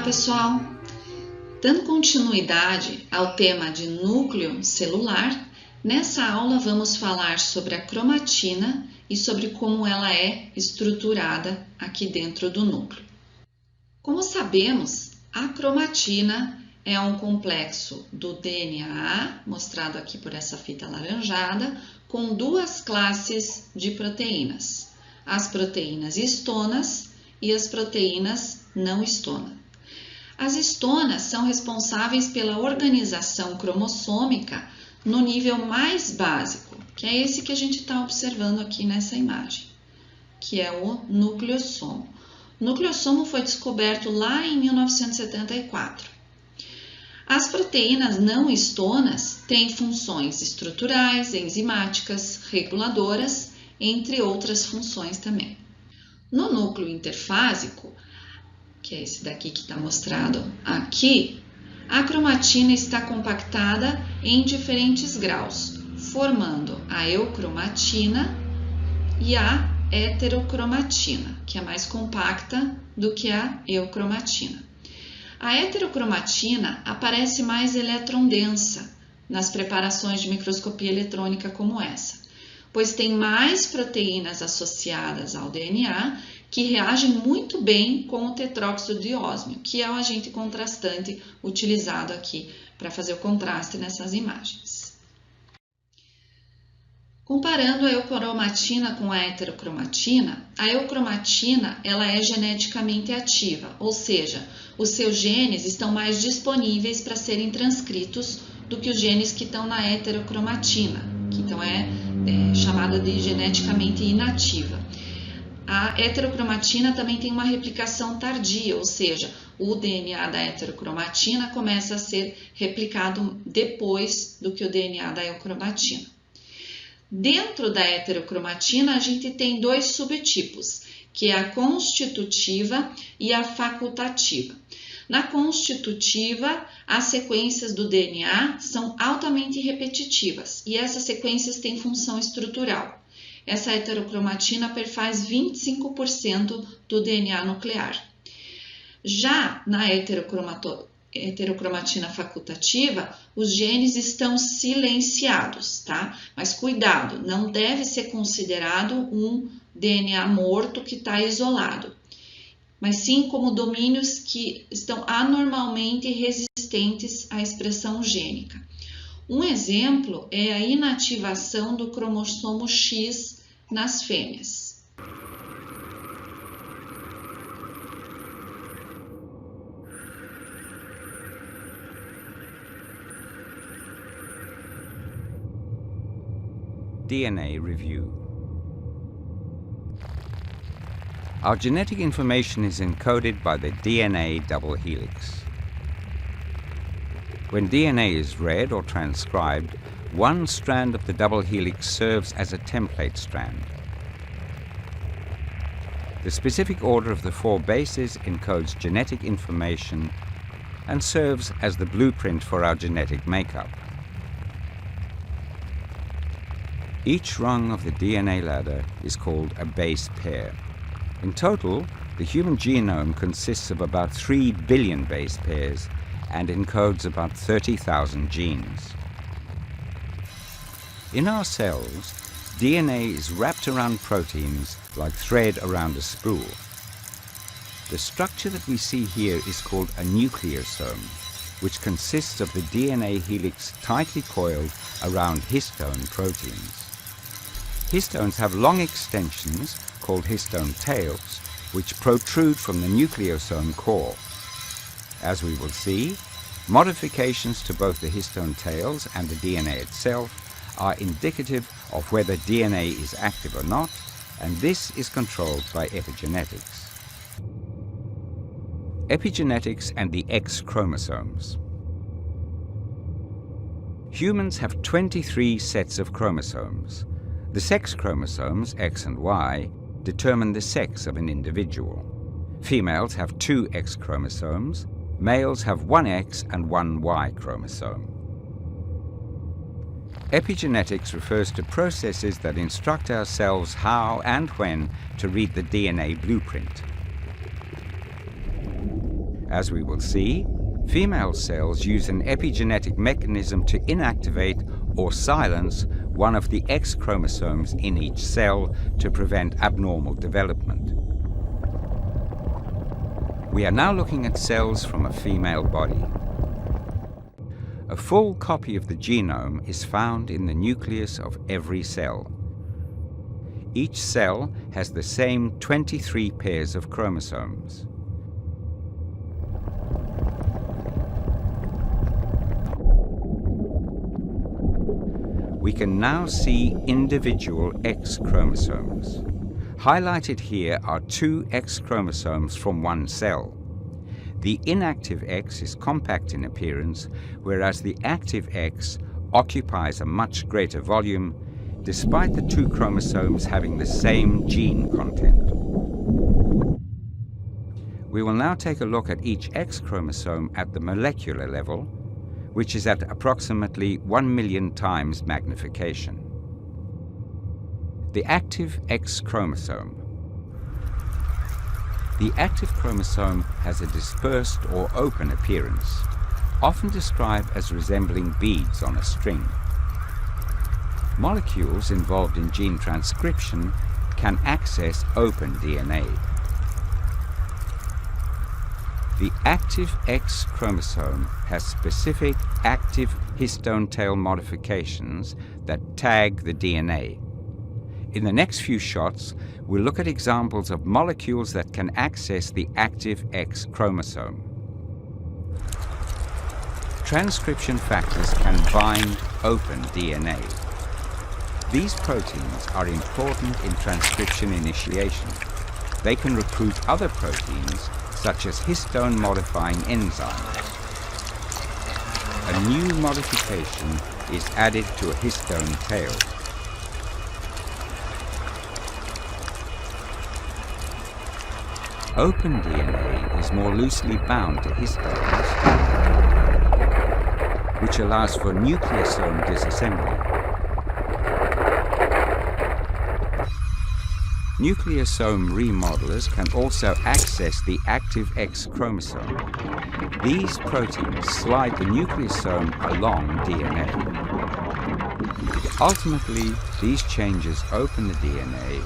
Olá, pessoal! Dando continuidade ao tema de núcleo celular, nessa aula vamos falar sobre a cromatina e sobre como ela é estruturada aqui dentro do núcleo. Como sabemos, a cromatina é um complexo do DNA, mostrado aqui por essa fita alaranjada, com duas classes de proteínas, as proteínas histonas e as proteínas não histona. As histonas são responsáveis pela organização cromossômica no nível mais básico, que é esse que a gente está observando aqui nessa imagem, que é o nucleossomo. O nucleossomo foi descoberto lá em 1974. As proteínas não histonas têm funções estruturais, enzimáticas, reguladoras, entre outras funções também. No núcleo interfásico, que é esse daqui que está mostrado aqui, a cromatina está compactada em diferentes graus, formando a eucromatina e a heterocromatina, que é mais compacta do que a eucromatina. A heterocromatina aparece mais eletrondensa nas preparações de microscopia eletrônica como essa, pois tem mais proteínas associadas ao DNA que reagem muito bem com o tetróxido de ósmio, que é o agente contrastante utilizado aqui para fazer o contraste nessas imagens. Comparando a eucromatina com a heterocromatina, a eucromatina ela é geneticamente ativa, ou seja, os seus genes estão mais disponíveis para serem transcritos do que os genes que estão na heterocromatina, que então é chamada de geneticamente inativa. A heterocromatina também tem uma replicação tardia, ou seja, o DNA da heterocromatina começa a ser replicado depois do que o DNA da eucromatina. Dentro da heterocromatina, a gente tem dois subtipos, que é a constitutiva e a facultativa. Na constitutiva, as sequências do DNA são altamente repetitivas e essas sequências têm função estrutural. Essa heterocromatina perfaz 25% do DNA nuclear. Já na heterocromatina facultativa, os genes estão silenciados, tá? Mas cuidado, não deve ser considerado um DNA morto que está isolado, mas sim como domínios que estão anormalmente resistentes à expressão gênica. Um exemplo é a inativação do cromossomo X nas fêmeas. DNA review. Our genetic information is encoded by the DNA double helix. When DNA is read or transcribed, one strand of the double helix serves as a template strand. The specific order of the four bases encodes genetic information and serves as the blueprint for our genetic makeup. Each rung of the DNA ladder is called a base pair. In total, the human genome consists of about 3 billion base pairs and encodes about 30,000 genes. In our cells, DNA is wrapped around proteins like thread around a spool. The structure that we see here is called a nucleosome, which consists of the DNA helix tightly coiled around histone proteins. Histones have long extensions called histone tails, which protrude from the nucleosome core. As we will see, modifications to both the histone tails and the DNA itself are indicative of whether DNA is active or not, and this is controlled by epigenetics. Epigenetics and the X chromosomes. Humans have 23 sets of chromosomes. The sex chromosomes, X and Y, determine the sex of an individual. Females have 2 X chromosomes, males have 1 X and 1 Y chromosome. Epigenetics refers to processes that instruct our cells how and when to read the DNA blueprint. As we will see, female cells use an epigenetic mechanism to inactivate or silence one of the X chromosomes in each cell to prevent abnormal development. We are now looking at cells from a female body. A full copy of the genome is found in the nucleus of every cell. Each cell has the same 23 pairs of chromosomes. We can now see individual X chromosomes. Highlighted here are 2 X chromosomes from one cell. The inactive X is compact in appearance, whereas the active X occupies a much greater volume, despite the 2 chromosomes having the same gene content. We will now take a look at each X chromosome at the molecular level, which is at approximately 1 million times magnification. The active X chromosome. The active chromosome has a dispersed or open appearance, often described as resembling beads on a string. Molecules involved in gene transcription can access open DNA. The active X chromosome has specific active histone tail modifications that tag the DNA. In the next few shots, we'll look at examples of molecules that can access the active X chromosome. Transcription factors can bind open DNA. These proteins are important in transcription initiation. They can recruit other proteins, such as histone-modifying enzymes. A new modification is added to a histone tail. Open DNA is more loosely bound to histones, which allows for nucleosome disassembly. Nucleosome remodelers can also access the active X chromosome. These proteins slide the nucleosome along DNA. Ultimately, these changes open the DNA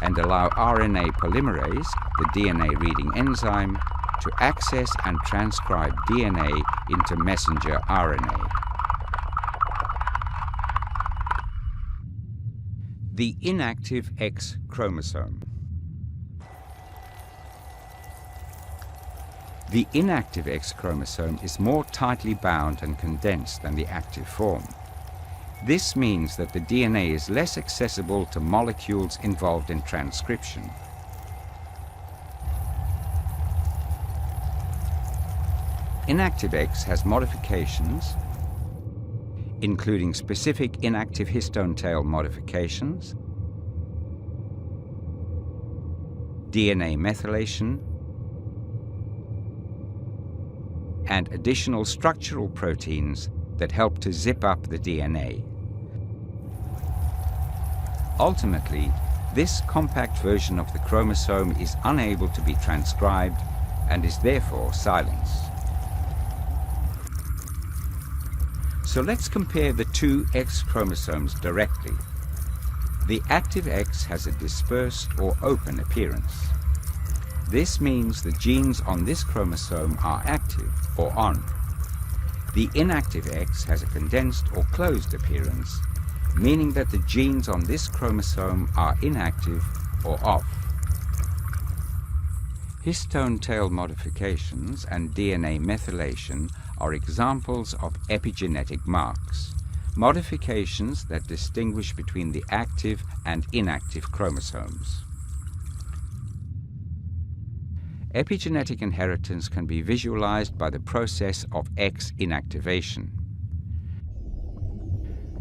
and allow RNA polymerase, the DNA-reading enzyme, to access and transcribe DNA into messenger RNA. The inactive X chromosome. The inactive X chromosome is more tightly bound and condensed than the active form. This means that the DNA is less accessible to molecules involved in transcription. Inactive X has modifications, including specific inactive histone tail modifications, DNA methylation, and additional structural proteins that help to zip up the DNA. Ultimately, this compact version of the chromosome is unable to be transcribed and is therefore silenced. So let's compare the 2 X chromosomes directly. The active X has a dispersed or open appearance. This means the genes on this chromosome are active or on. The inactive X has a condensed or closed appearance, meaning that the genes on this chromosome are inactive or off. Histone tail modifications and DNA methylation are examples of epigenetic marks, modifications that distinguish between the active and inactive chromosomes. Epigenetic inheritance can be visualized by the process of X inactivation.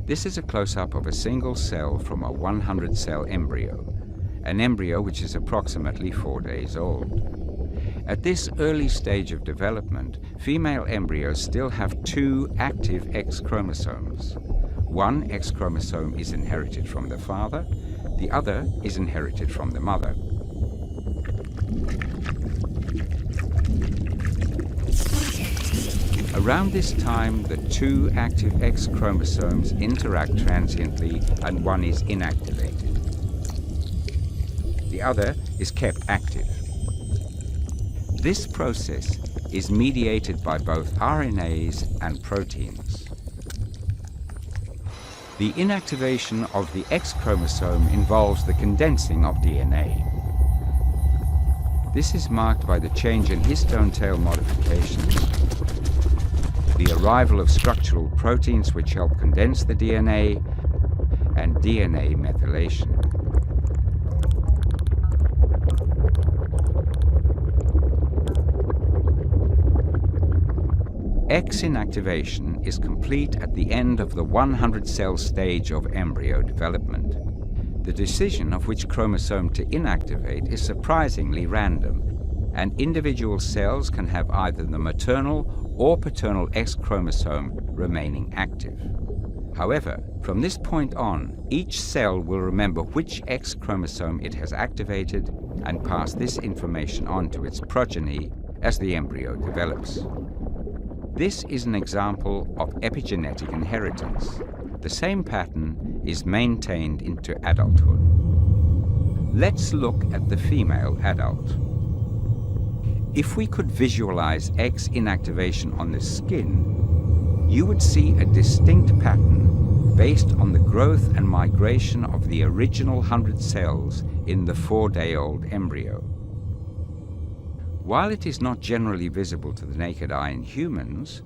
This is a close-up of a single cell from a 100-cell embryo, an embryo which is approximately 4 days old. At this early stage of development, female embryos still have 2 active X chromosomes. One X chromosome is inherited from the father, the other is inherited from the mother. Around this time, the two active X chromosomes interact transiently and one is inactivated. The other is kept active. This process is mediated by both RNAs and proteins. The inactivation of the X chromosome involves the condensing of DNA. This is marked by the change in histone tail modifications, the arrival of structural proteins which help condense the DNA, and DNA methylation. X inactivation is complete at the end of the 100-cell stage of embryo development. The decision of which chromosome to inactivate is surprisingly random, and individual cells can have either the maternal or paternal X chromosome remaining active. However, from this point on, each cell will remember which X chromosome it has activated and pass this information on to its progeny as the embryo develops. This is an example of epigenetic inheritance. The same pattern is maintained into adulthood. Let's look at the female adult. If we could visualize X inactivation on the skin, you would see a distinct pattern based on the growth and migration of the original 100 cells in the 4-day-old embryo. While it is not generally visible to the naked eye in humans,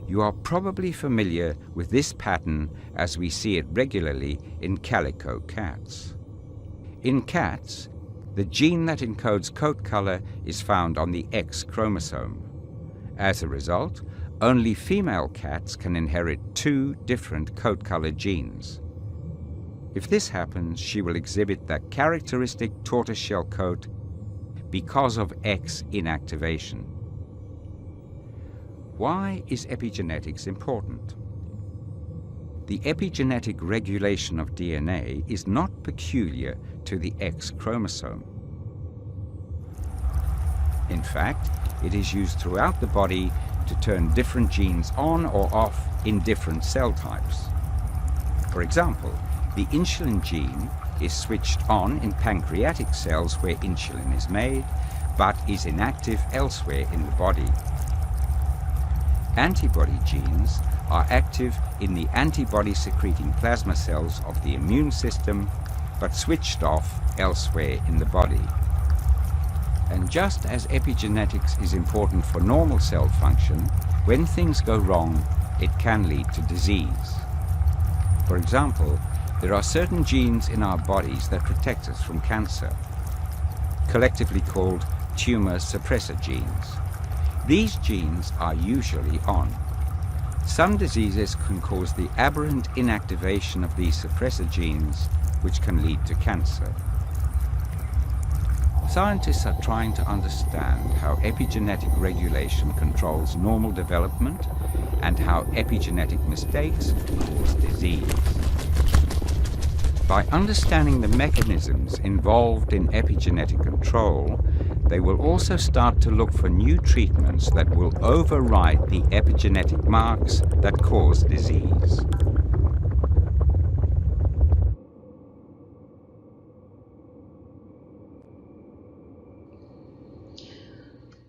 you are probably familiar with this pattern as we see it regularly in calico cats. In cats, the gene that encodes coat color is found on the X chromosome. As a result, only female cats can inherit 2 different coat color genes. If this happens, she will exhibit that characteristic tortoiseshell coat because of X inactivation. Why is epigenetics important? The epigenetic regulation of DNA is not peculiar to the X chromosome. In fact, it is used throughout the body to turn different genes on or off in different cell types. For example, the insulin gene is switched on in pancreatic cells where insulin is made, but is inactive elsewhere in the body. Antibody genes are active in the antibody-secreting plasma cells of the immune system, but switched off elsewhere in the body. And just as epigenetics is important for normal cell function, when things go wrong, it can lead to disease. For example, there are certain genes in our bodies that protect us from cancer, collectively called tumor suppressor genes. These genes are usually on. Some diseases can cause the aberrant inactivation of these suppressor genes, which can lead to cancer. Scientists are trying to understand how epigenetic regulation controls normal development and how epigenetic mistakes cause disease. By understanding the mechanisms involved in epigenetic control, they will also start to look for new treatments that will override the epigenetic marks that cause disease.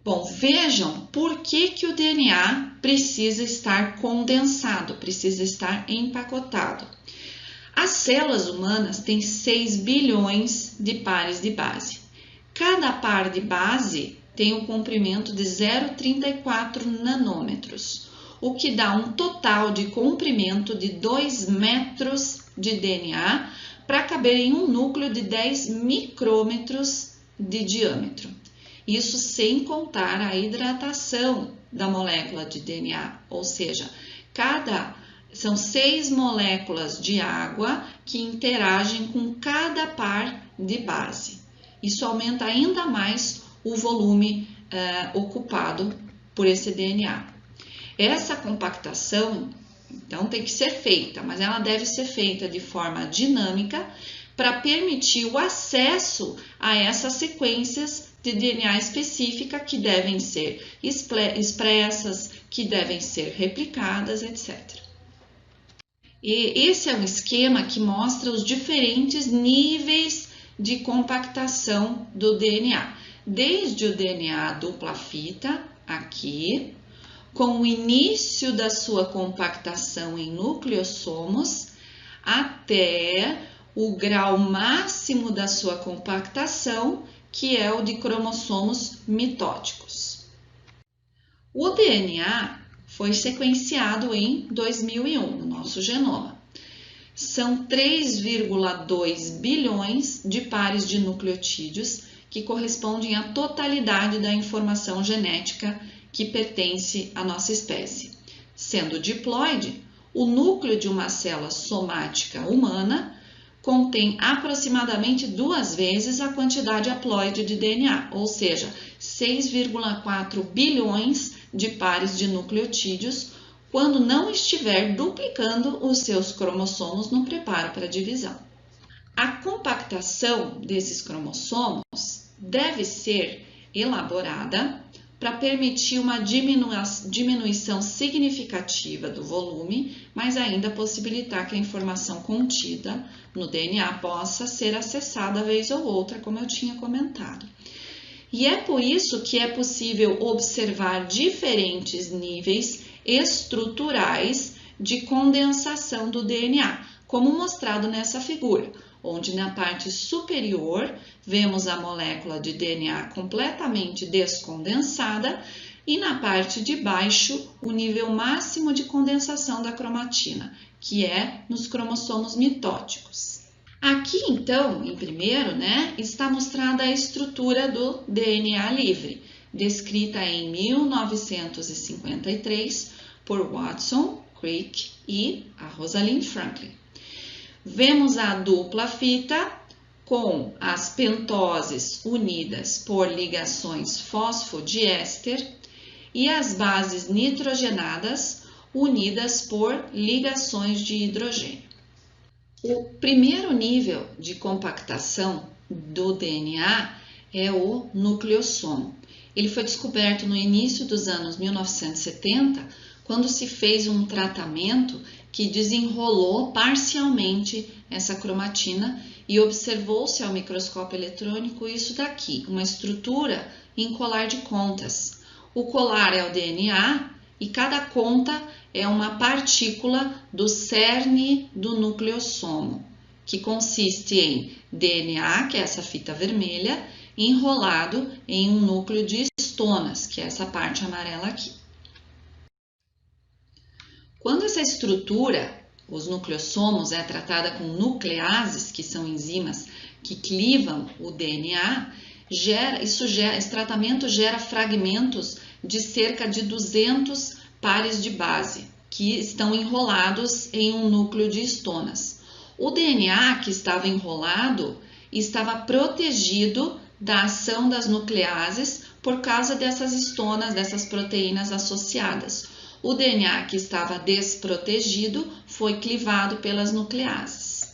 Bom, vejam por que o DNA precisa estar condensado, precisa estar empacotado. As células humanas têm 6 bilhões de pares de base. Cada par de base tem um comprimento de 0,34 nanômetros, o que dá um total de comprimento de 2 metros de DNA para caber em um núcleo de 10 micrômetros de diâmetro. Isso sem contar a hidratação da molécula de DNA, ou seja, são 6 moléculas de água que interagem com cada par de base. Isso aumenta ainda mais o volume ocupado por esse DNA. Essa compactação, então, tem que ser feita, mas ela deve ser feita de forma dinâmica para permitir o acesso a essas sequências de DNA específica que devem ser expressas, que devem ser replicadas, etc. E esse é um esquema que mostra os diferentes níveis de compactação do DNA, desde o DNA dupla fita, aqui, com o início da sua compactação em nucleossomos, até o grau máximo da sua compactação, que é o de cromossomos mitóticos. O DNA foi sequenciado em 2001 no nosso genoma. São 3,2 bilhões de pares de nucleotídeos, que correspondem à totalidade da informação genética que pertence à nossa espécie. Sendo diploide, o núcleo de uma célula somática humana contém aproximadamente 2 vezes a quantidade haploide de DNA, ou seja, 6,4 bilhões de pares de nucleotídeos, quando não estiver duplicando os seus cromossomos no preparo para a divisão. A compactação desses cromossomos deve ser elaborada para permitir uma diminuição significativa do volume, mas ainda possibilitar que a informação contida no DNA possa ser acessada vez ou outra, como eu tinha comentado. E é por isso que é possível observar diferentes níveis estruturais de condensação do DNA, como mostrado nessa figura, onde na parte superior vemos a molécula de DNA completamente descondensada e na parte de baixo o nível máximo de condensação da cromatina, que é nos cromossomos mitóticos. Aqui então, em primeiro, está mostrada a estrutura do DNA livre, descrita em 1953 por Watson, Crick e a Rosalind Franklin. Vemos a dupla fita com as pentoses unidas por ligações fosfodiéster e as bases nitrogenadas unidas por ligações de hidrogênio. O primeiro nível de compactação do DNA é o nucleossomo. Ele foi descoberto no início dos anos 1970, quando se fez um tratamento que desenrolou parcialmente essa cromatina e observou-se ao microscópio eletrônico isso daqui, uma estrutura em colar de contas. O colar é o DNA e cada conta é uma partícula do cerne do nucleossomo, que consiste em DNA, que é essa fita vermelha, enrolado em um núcleo de estonas, que é essa parte amarela aqui. Quando essa estrutura, os nucleossomos, é tratada com nucleases, que são enzimas que clivam o DNA, esse tratamento gera fragmentos de cerca de 200 pares de base, que estão enrolados em um núcleo de estonas. O DNA que estava enrolado estava protegido da ação das nucleases por causa dessas estonas, dessas proteínas associadas. O DNA que estava desprotegido foi clivado pelas nucleases.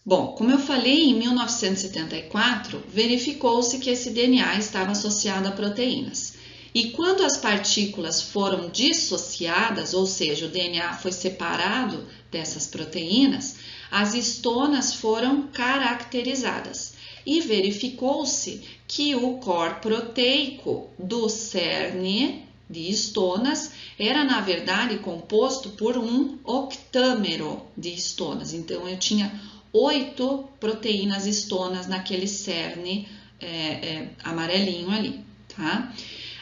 Bom, como eu falei, em 1974, verificou-se que esse DNA estava associado a proteínas. E quando as partículas foram dissociadas, ou seja, o DNA foi separado dessas proteínas, as estonas foram caracterizadas. E verificou-se que o core proteico do cerne de estonas era, na verdade, composto por um octâmero de estonas. Então, eu tinha 8 proteínas estonas naquele cerne amarelinho ali, tá?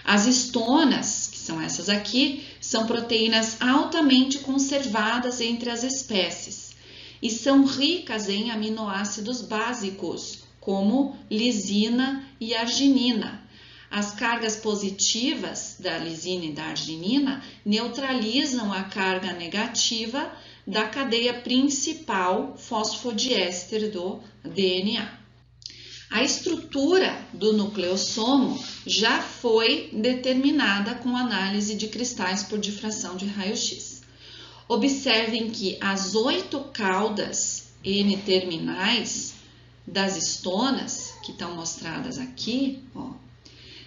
As estonas, que são essas aqui, são proteínas altamente conservadas entre as espécies e são ricas em aminoácidos básicos, como lisina e arginina. As cargas positivas da lisina e da arginina neutralizam a carga negativa da cadeia principal fosfodiéster do DNA. A estrutura do nucleossomo já foi determinada com análise de cristais por difração de raio-x. Observem que as 8 caudas N-terminais das estonas, que estão mostradas aqui,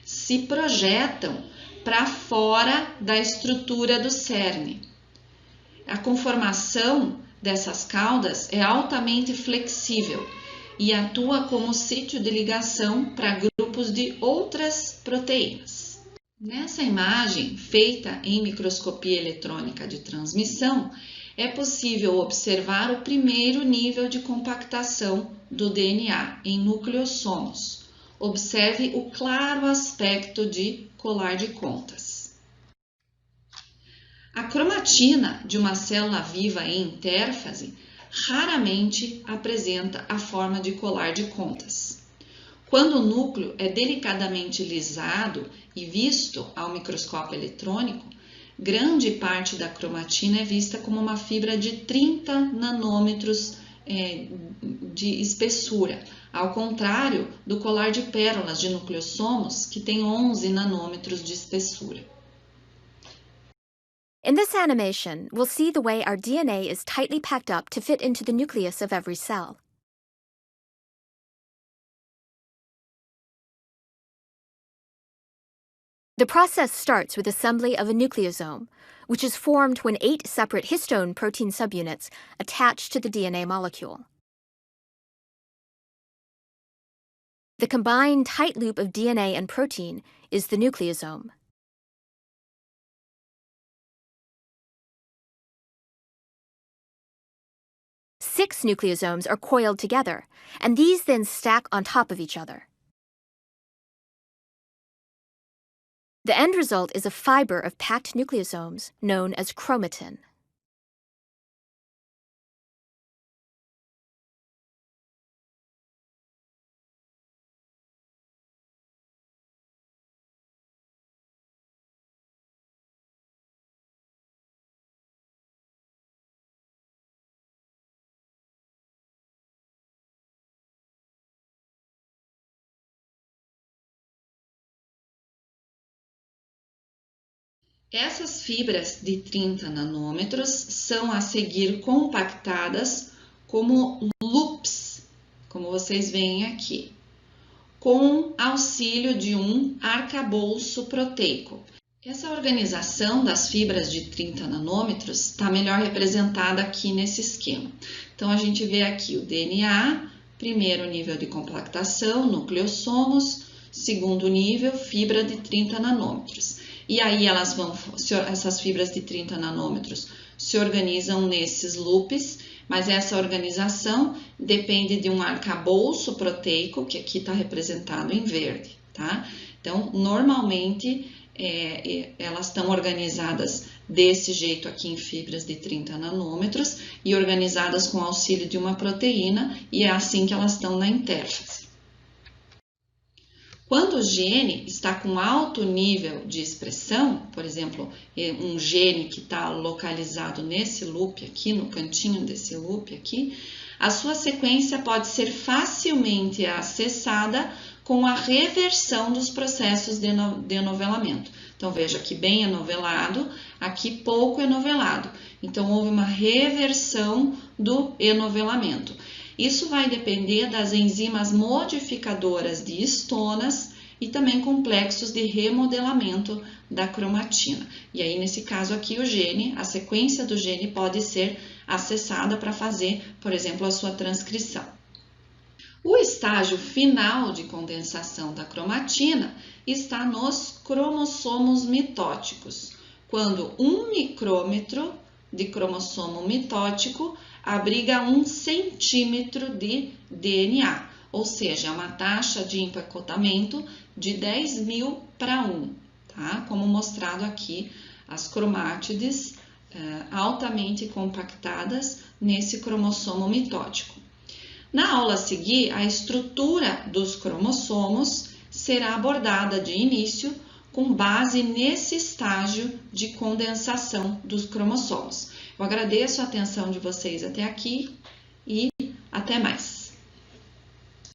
se projetam para fora da estrutura do cerne. A conformação dessas caudas é altamente flexível e atua como sítio de ligação para grupos de outras proteínas. Nessa imagem, feita em microscopia eletrônica de transmissão, é possível observar o primeiro nível de compactação do DNA em nucleossomos. Observe o claro aspecto de colar de contas. A cromatina de uma célula viva em intérfase raramente apresenta a forma de colar de contas. Quando o núcleo é delicadamente lisado e visto ao microscópio eletrônico, grande parte da cromatina é vista como uma fibra de 30 nanômetros de espessura, ao contrário do colar de pérolas de nucleossomos, que tem 11 nanômetros de espessura. In this animation, we'll see the way our DNA is tightly packed up to fit into the nucleus of every cell. The process starts with assembly of a nucleosome, which is formed when 8 separate histone protein subunits attach to the DNA molecule. The combined tight loop of DNA and protein is the nucleosome. Six nucleosomes are coiled together, and these then stack on top of each other. The end result is a fiber of packed nucleosomes known as chromatin. Essas fibras de 30 nanômetros são a seguir compactadas como loops, como vocês veem aqui, com auxílio de um arcabouço proteico. Essa organização das fibras de 30 nanômetros está melhor representada aqui nesse esquema. Então, a gente vê aqui o DNA, primeiro nível de compactação, nucleossomos, segundo nível, fibra de 30 nanômetros. E aí essas fibras de 30 nanômetros se organizam nesses loops, mas essa organização depende de um arcabouço proteico, que aqui está representado em verde, tá? Então, normalmente, elas estão organizadas desse jeito aqui em fibras de 30 nanômetros e organizadas com auxílio de uma proteína, e é assim que elas estão na intérfase. Quando o gene está com alto nível de expressão, por exemplo, um gene que está localizado nesse loop aqui, no cantinho desse loop aqui, a sua sequência pode ser facilmente acessada com a reversão dos processos de enovelamento. Então, veja aqui bem enovelado, aqui pouco enovelado. Então, houve uma reversão do enovelamento. Isso vai depender das enzimas modificadoras de histonas e também complexos de remodelamento da cromatina. E aí, nesse caso aqui, o gene, a sequência do gene pode ser acessada para fazer, por exemplo, a sua transcrição. O estágio final de condensação da cromatina está nos cromossomos mitóticos, quando 1 micrômetro de cromossomo mitótico abriga 1 centímetro de DNA, ou seja, uma taxa de empacotamento de 10.000 para 1, tá? Como mostrado aqui, as cromátides altamente compactadas nesse cromossomo mitótico. Na aula a seguir, a estrutura dos cromossomos será abordada de início com base nesse estágio de condensação dos cromossomos. Eu agradeço a atenção de vocês até aqui e até mais.